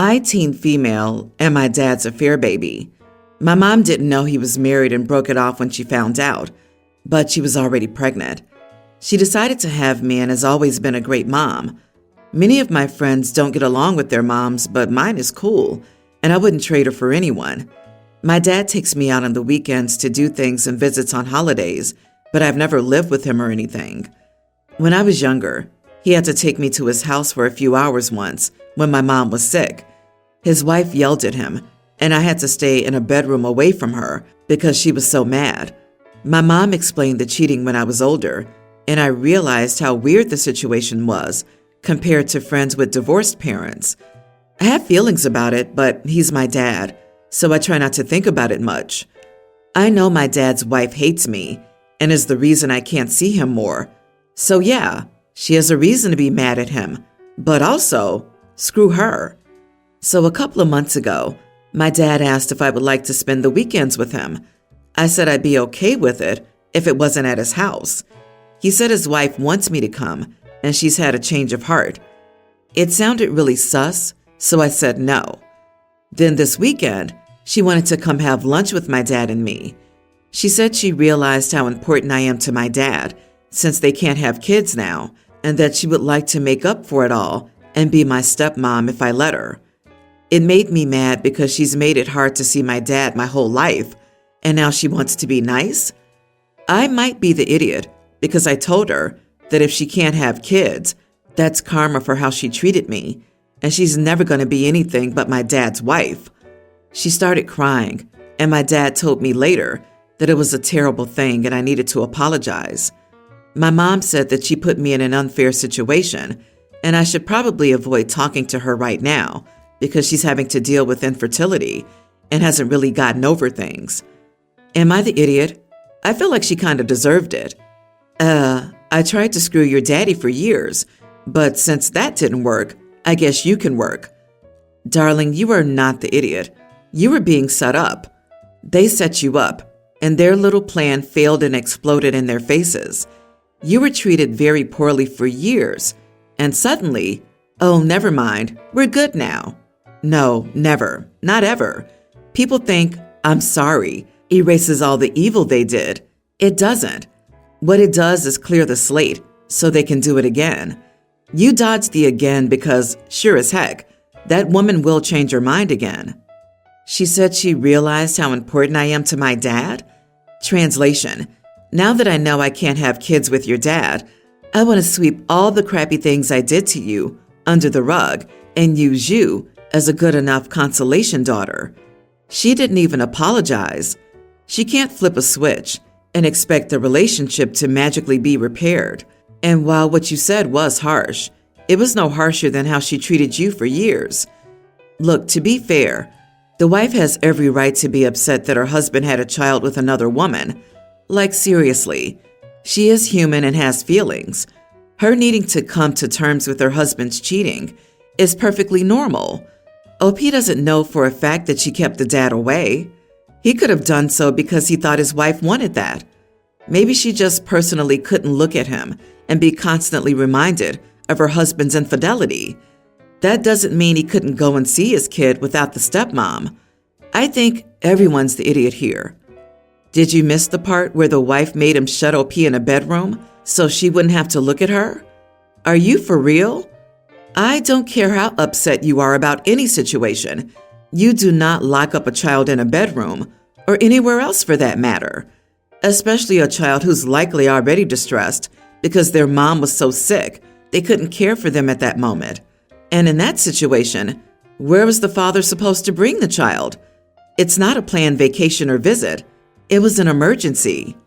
I teen female and my dad's affair baby. My mom didn't know he was married and broke it off when she found out, but she was already pregnant. She decided to have me and has always been a great mom. Many of my friends don't get along with their moms, but mine is cool, and I wouldn't trade her for anyone. My dad takes me out on the weekends to do things and visits on holidays, but I've never lived with him or anything. When I was younger, he had to take me to his house for a few hours once when my mom was sick. His wife yelled at him, and I had to stay in a bedroom away from her because she was so mad. My mom explained the cheating when I was older, and I realized how weird the situation was compared to friends with divorced parents. I have feelings about it, but he's my dad, so I try not to think about it much. I know my dad's wife hates me and is the reason I can't see him more. So yeah, she has a reason to be mad at him, but also, screw her. So a couple of months ago, my dad asked if I would like to spend the weekends with him. I said I'd be okay with it if it wasn't at his house. He said his wife wants me to come, and she's had a change of heart. It sounded really sus, so I said no. Then this weekend, she wanted to come have lunch with my dad and me. She said she realized how important I am to my dad, since they can't have kids now, and that she would like to make up for it all and be my stepmom if I let her. It made me mad because she's made it hard to see my dad my whole life, and now she wants to be nice? I might be the idiot because I told her that if she can't have kids, that's karma for how she treated me, and she's never going to be anything but my dad's wife. She started crying, and my dad told me later that it was a terrible thing and I needed to apologize. My mom said that she put me in an unfair situation, and I should probably avoid talking to her right now because she's having to deal with infertility and hasn't really gotten over things. Am I the idiot? I feel like she kind of deserved it. I tried to screw your daddy for years, but since that didn't work, I guess you can work. Darling, you are not the idiot. You were being set up. They set you up, and their little plan failed and exploded in their faces. You were treated very poorly for years, and suddenly, oh, never mind, we're good now. No, never, not ever. People think, I'm sorry, erases all the evil they did. It doesn't. What it does is clear the slate so they can do it again. You dodged the again because, sure as heck, that woman will change her mind again. She said she realized how important I am to my dad. Translation: now that I know I can't have kids with your dad, I want to sweep all the crappy things I did to you under the rug and use you as a good enough consolation daughter. She didn't even apologize. She can't flip a switch and expect the relationship to magically be repaired. And while what you said was harsh, it was no harsher than how she treated you for years. Look, to be fair, the wife has every right to be upset that her husband had a child with another woman. Like, seriously, she is human and has feelings. Her needing to come to terms with her husband's cheating is perfectly normal. OP doesn't know for a fact that she kept the dad away. He could have done so because he thought his wife wanted that. Maybe she just personally couldn't look at him and be constantly reminded of her husband's infidelity. That doesn't mean he couldn't go and see his kid without the stepmom. I think everyone's the idiot here. Did you miss the part where the wife made him shut OP in a bedroom so she wouldn't have to look at her? Are you for real? I don't care how upset you are about any situation. You do not lock up a child in a bedroom, or anywhere else for that matter, especially a child who's likely already distressed because their mom was so sick they couldn't care for them at that moment. And in that situation, where was the father supposed to bring the child? It's not a planned vacation or visit. It was an emergency.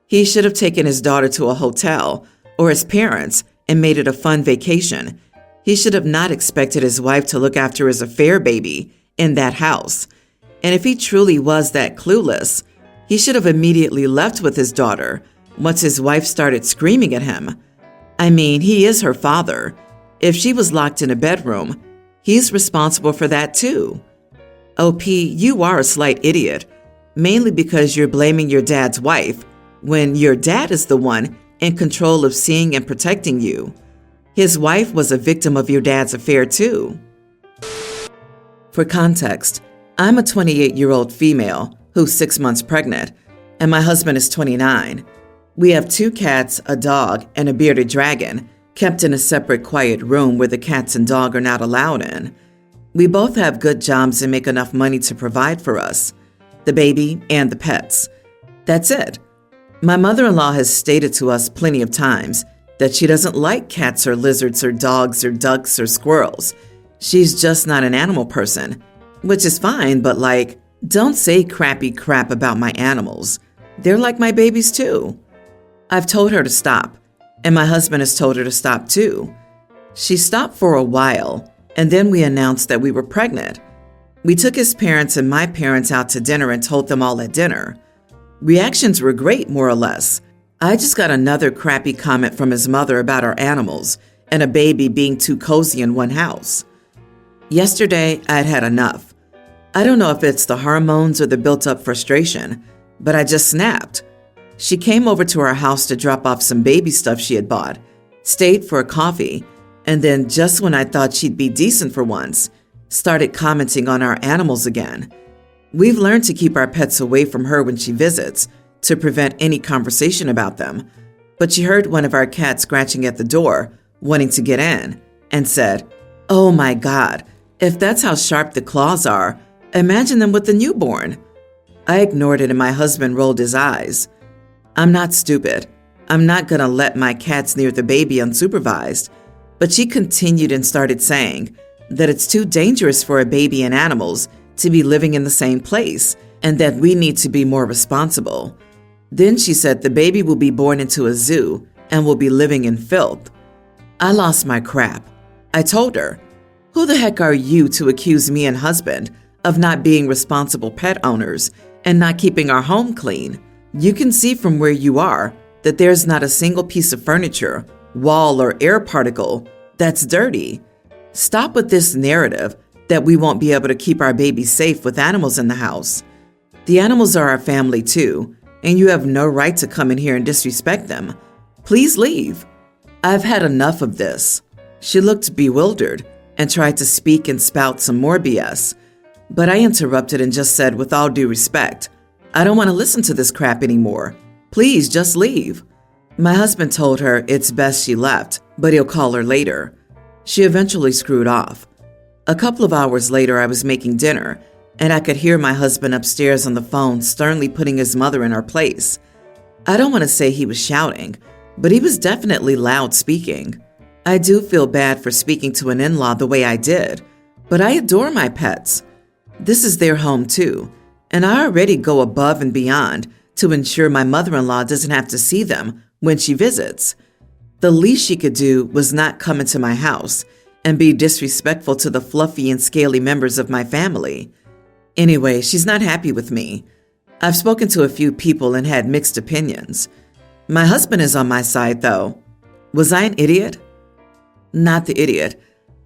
He should have taken his daughter to a hotel or his parents and made it a fun vacation. He should have not expected his wife to look after his affair baby in that house. And if he truly was that clueless, he should have immediately left with his daughter once his wife started screaming at him. I mean, he is her father. If she was locked in a bedroom, he's responsible for that too. OP, you are a slight idiot, mainly because you're blaming your dad's wife when your dad is the one in control of seeing and protecting you. His wife was a victim of your dad's affair too. For context, I'm a 28-year-old female who's 6 months pregnant, and my husband is 29. We have 2 cats, a dog, and a bearded dragon, kept in a separate quiet room where the cats and dog are not allowed in. We both have good jobs and make enough money to provide for us, the baby and the pets. That's it. My mother-in-law has stated to us plenty of times that she doesn't like cats or lizards or dogs or ducks or squirrels. She's just not an animal person, which is fine, but don't say crappy crap about my animals. They're like my babies too. I've told her to stop, and my husband has told her to stop too. She stopped for a while, and then we announced that we were pregnant. We took his parents and my parents out to dinner and told them all at dinner. Reactions were great, more or less. I just got another crappy comment from his mother about our animals and a baby being too cozy in one house. Yesterday, I'd had enough. I don't know if it's the hormones or the built-up frustration, but I just snapped. She came over to our house to drop off some baby stuff she had bought, stayed for a coffee, and then just when I thought she'd be decent for once, started commenting on our animals again. We've learned to keep our pets away from her when she visits to prevent any conversation about them, but she heard one of our cats scratching at the door, wanting to get in, and said, "Oh my God, if that's how sharp the claws are, imagine them with the newborn." I ignored it and my husband rolled his eyes. I'm not stupid. I'm not going to let my cats near the baby unsupervised. But she continued and started saying that it's too dangerous for a baby and animals to be living in the same place and that we need to be more responsible. Then she said the baby will be born into a zoo and will be living in filth. I lost my crap. I told her, "Who the heck are you to accuse me and husband of not being responsible pet owners and not keeping our home clean? You can see from where you are that there's not a single piece of furniture, wall, or air particle that's dirty. Stop with this narrative that we won't be able to keep our babies safe with animals in the house. The animals are our family too, and you have no right to come in here and disrespect them. Please leave. I've had enough of this." She looked bewildered and tried to speak and spout some more BS, but I interrupted and just said, with all due respect, "I don't want to listen to this crap anymore. Please just leave." My husband told her it's best she left, but he'll call her later. She eventually screwed off. A couple of hours later, I was making dinner, and I could hear my husband upstairs on the phone sternly putting his mother in her place. I don't want to say he was shouting, but he was definitely loud speaking. I do feel bad for speaking to an in-law the way I did, but I adore my pets. This is their home too, and I already go above and beyond to ensure my mother-in-law doesn't have to see them when she visits. The least she could do was not come into my house and be disrespectful to the fluffy and scaly members of my family. Anyway, she's not happy with me. I've spoken to a few people and had mixed opinions. My husband is on my side, though. Was I an idiot? Not the idiot.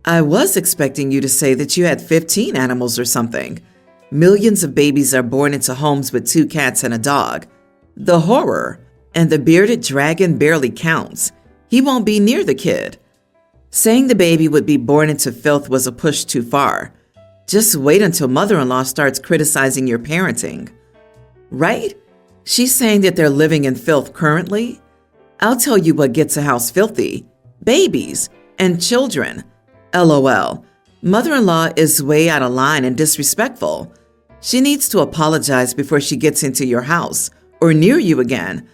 I was expecting you to say that you had 15 animals or something. Millions of babies are born into homes with 2 cats and a dog. The horror. And the bearded dragon barely counts. He won't be near the kid. Saying the baby would be born into filth was a push too far. Just wait until mother-in-law starts criticizing your parenting. Right? She's saying that they're living in filth currently? I'll tell you what gets a house filthy. Babies and children. LOL. Mother-in-law is way out of line and disrespectful. She needs to apologize before she gets into your house or near you again.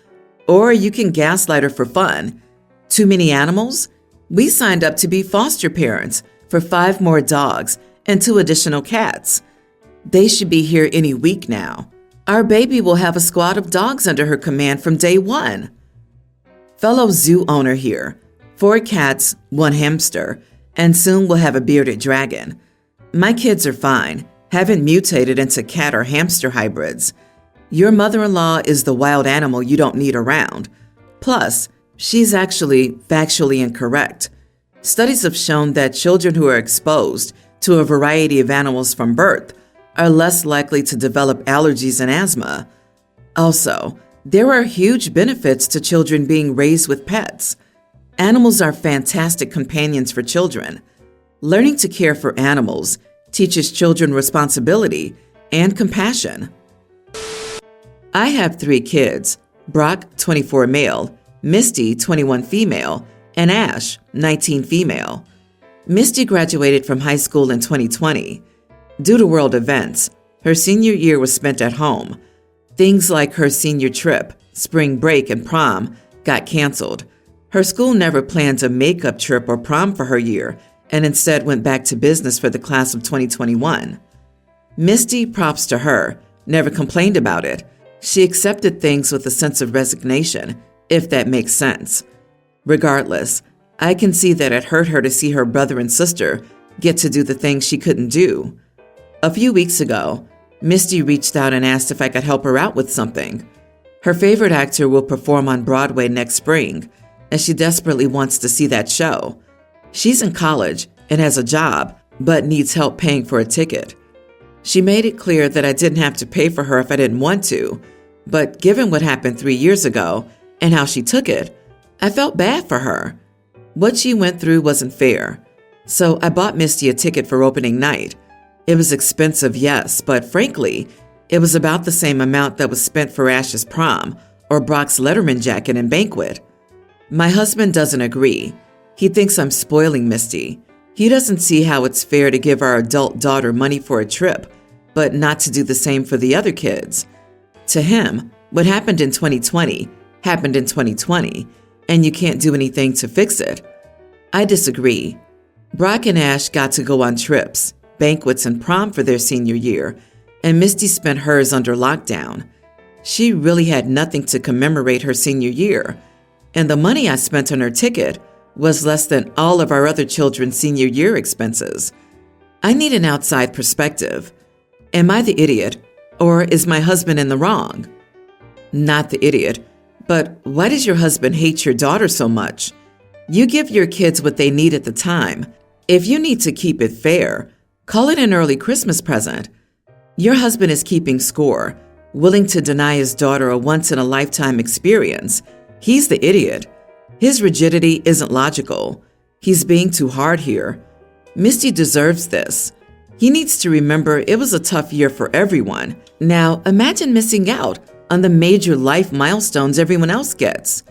Or you can gaslight her for fun. Too many animals? We signed up to be foster parents for 5 more dogs and 2 additional cats. They should be here any week now. Our baby will have a squad of dogs under her command from day 1. Fellow zoo owner here. 4 cats, 1 hamster, and soon we'll have a bearded dragon. My kids are fine, haven't mutated into cat or hamster hybrids. Your mother-in-law is the wild animal you don't need around. Plus, she's actually factually incorrect. Studies have shown that children who are exposed to a variety of animals from birth are less likely to develop allergies and asthma. Also, there are huge benefits to children being raised with pets. Animals are fantastic companions for children. Learning to care for animals teaches children responsibility and compassion. I have 3 kids, Brock, 24 male, Misty, 21 female, and Ash, 19 female. Misty graduated from high school in 2020. Due to world events, her senior year was spent at home. Things like her senior trip, spring break, and prom got canceled. Her school never planned a makeup trip or prom for her year and instead went back to business for the class of 2021. Misty, props to her, never complained about it. She accepted things with a sense of resignation, if that makes sense. Regardless, I can see that it hurt her to see her brother and sister get to do the things she couldn't do. A few weeks ago, Misty reached out and asked if I could help her out with something. Her favorite actor will perform on Broadway next spring, and she desperately wants to see that show. She's in college and has a job, but needs help paying for a ticket. She made it clear that I didn't have to pay for her if I didn't want to, but given what happened 3 years ago and how she took it, I felt bad for her. What she went through wasn't fair, so I bought Misty a ticket for opening night. It was expensive, yes, but frankly, it was about the same amount that was spent for Ash's prom or Brock's Letterman jacket and banquet. My husband doesn't agree. He thinks I'm spoiling Misty. He doesn't see how it's fair to give our adult daughter money for a trip, but not to do the same for the other kids. To him, what happened in 2020 happened in 2020, and you can't do anything to fix it. I disagree. Brock and Ash got to go on trips, banquets, and prom for their senior year, and Misty spent hers under lockdown. She really had nothing to commemorate her senior year, and the money I spent on her ticket was less than all of our other children's senior year expenses. I need an outside perspective. Am I the idiot, or is my husband in the wrong? Not the idiot, but why does your husband hate your daughter so much? You give your kids what they need at the time. If you need to keep it fair, call it an early Christmas present. Your husband is keeping score, willing to deny his daughter a once-in-a-lifetime experience. He's the idiot. His rigidity isn't logical. He's being too hard here. Misty deserves this. He needs to remember it was a tough year for everyone. Now, imagine missing out on the major life milestones everyone else gets.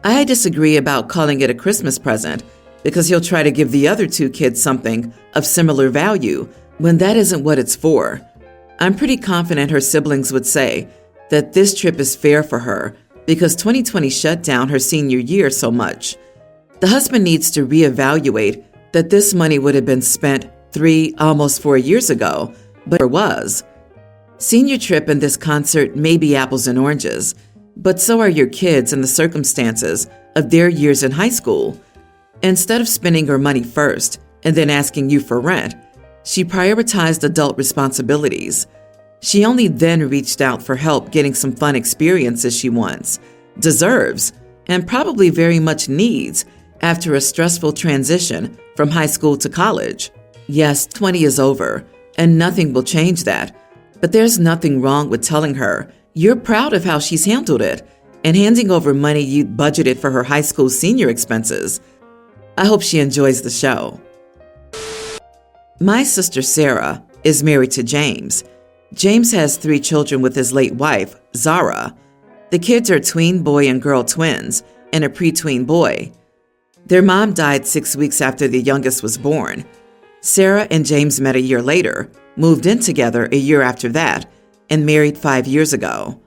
I disagree about calling it a Christmas present because he'll try to give the other 2 kids something of similar value when that isn't what it's for. I'm pretty confident her siblings would say that this trip is fair for her because 2020 shut down her senior year so much. The husband needs to reevaluate that this money would have been spent 3, almost 4 years ago, but it was. Senior trip and this concert may be apples and oranges, but so are your kids and the circumstances of their years in high school. Instead of spending her money first and then asking you for rent, she prioritized adult responsibilities. She only then reached out for help getting some fun experiences she wants, deserves, and probably very much needs after a stressful transition from high school to college. Yes, 20 is over, and nothing will change that. But there's nothing wrong with telling her you're proud of how she's handled it and handing over money you'd budgeted for her high school senior expenses. I hope she enjoys the show. My sister Sarah is married to James. James has 3 children with his late wife, Zara. The kids are tween boy and girl twins and a pre-tween boy. Their mom died 6 weeks after the youngest was born. Sarah and James met a year later, moved in together a year after that, and married 5 years ago.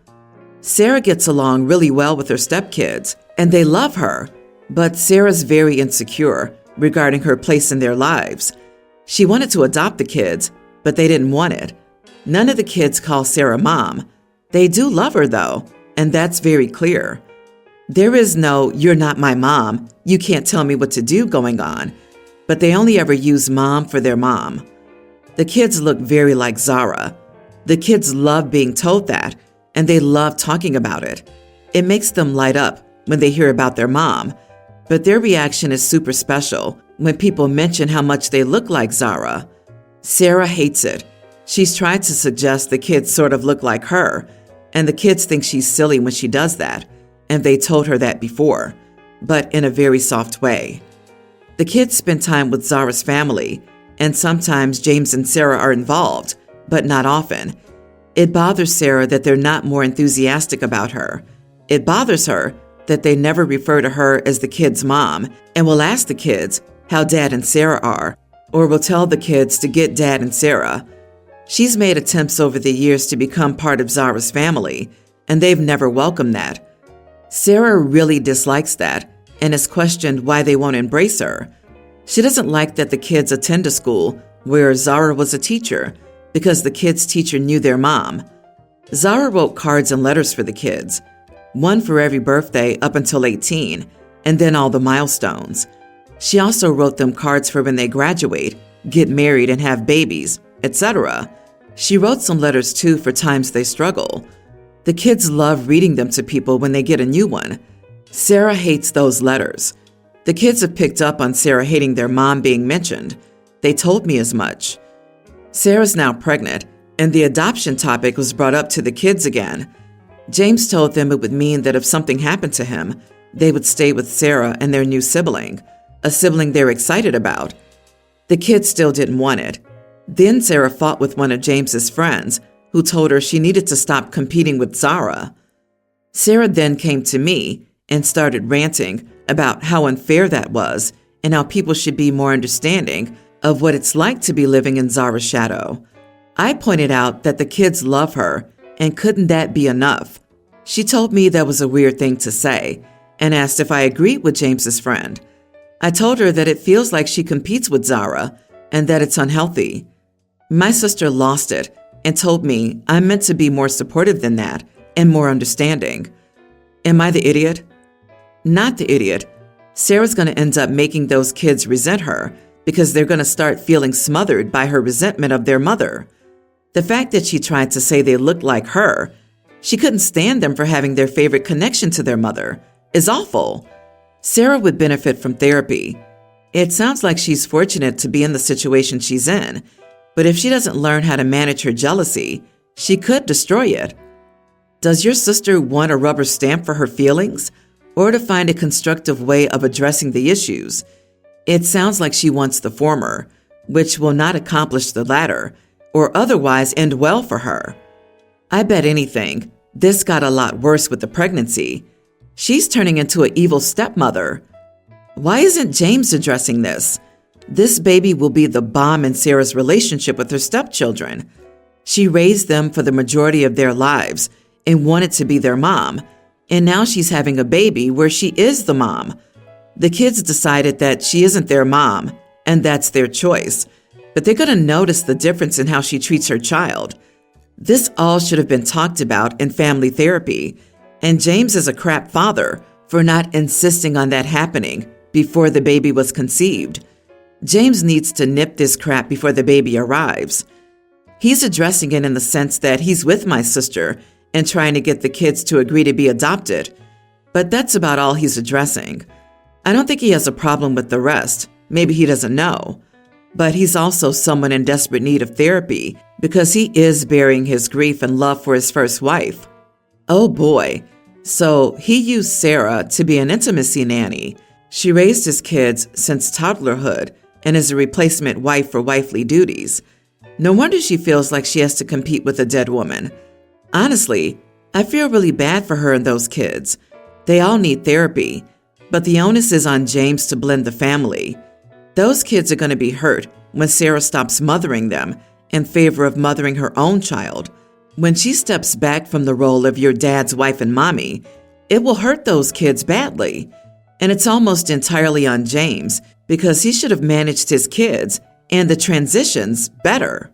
Sarah gets along really well with her stepkids, and they love her, but Sarah's very insecure regarding her place in their lives. She wanted to adopt the kids, but they didn't want it. None of the kids call Sarah mom. They do love her, though, and that's very clear. There is no, you're not my mom, you can't tell me what to do going on, but they only ever use mom for their mom. The kids look very like Zara. The kids love being told that, and they love talking about it. It makes them light up when they hear about their mom, but their reaction is super special when people mention how much they look like Zara. Sarah hates it. She's tried to suggest the kids sort of look like her, and the kids think she's silly when she does that, and they told her that before, but in a very soft way. The kids spend time with Zara's family, and sometimes James and Sarah are involved, but not often. It bothers Sarah that they're not more enthusiastic about her. It bothers her that they never refer to her as the kids' mom and will ask the kids how Dad and Sarah are, or will tell the kids to get Dad and Sarah. She's made attempts over the years to become part of Zara's family, and they've never welcomed that. Sarah really dislikes that and has questioned why they won't embrace her. She doesn't like that the kids attend a school where Zara was a teacher because the kids' teacher knew their mom. Zara wrote cards and letters for the kids, one for every birthday up until 18, and then all the milestones. She also wrote them cards for when they graduate, get married and have babies, etc. She wrote some letters too for times they struggle. The kids love reading them to people when they get a new one. Sarah hates those letters. The kids have picked up on Sarah hating their mom being mentioned. They told me as much. Sarah's now pregnant, and the adoption topic was brought up to the kids again. James told them it would mean that if something happened to him, they would stay with Sarah and their new sibling, a sibling they're excited about. The kids still didn't want it. Then Sarah fought with one of James's friends, who told her she needed to stop competing with Zara. Sarah then came to me and started ranting about how unfair that was and how people should be more understanding of what it's like to be living in Zara's shadow. I pointed out that the kids love her, and couldn't that be enough? She told me that was a weird thing to say and asked if I agreed with James's friend. I told her that it feels like she competes with Zara and that it's unhealthy. My sister lost it and told me I'm meant to be more supportive than that and more understanding. Am I the idiot? Not the idiot. Sarah's going to end up making those kids resent her because they're going to start feeling smothered by her resentment of their mother. The fact that she tried to say they looked like her, she couldn't stand them for having their favorite connection to their mother, is awful. Sarah would benefit from therapy. It sounds like she's fortunate to be in the situation she's in, but if she doesn't learn how to manage her jealousy, she could destroy it. Does your sister want a rubber stamp for her feelings, or to find a constructive way of addressing the issues? It sounds like she wants the former, which will not accomplish the latter, or otherwise end well for her. I bet anything, this got a lot worse with the pregnancy. She's turning into an evil stepmother. Why isn't James addressing this? This baby will be the bomb in Sarah's relationship with her stepchildren. She raised them for the majority of their lives and wanted to be their mom, and now she's having a baby where she is the mom. The kids decided that she isn't their mom, and that's their choice, but they're going to notice the difference in how she treats her child. This all should have been talked about in family therapy, and James is a crap father for not insisting on that happening before the baby was conceived. James needs to nip this crap before the baby arrives. He's addressing it in the sense that he's with my sister and trying to get the kids to agree to be adopted, but that's about all he's addressing. I don't think he has a problem with the rest. Maybe he doesn't know. But he's also someone in desperate need of therapy because he is burying his grief and love for his first wife. Oh boy. So he used Sarah to be an intimacy nanny. She raised his kids since toddlerhood and is a replacement wife for wifely duties. No wonder she feels like she has to compete with a dead woman. Honestly, I feel really bad for her and those kids. They all need therapy, but the onus is on James to blend the family. Those kids are going to be hurt when Sarah stops mothering them in favor of mothering her own child. When she steps back from the role of your dad's wife and mommy, it will hurt those kids badly. And it's almost entirely on James because he should have managed his kids and the transitions better.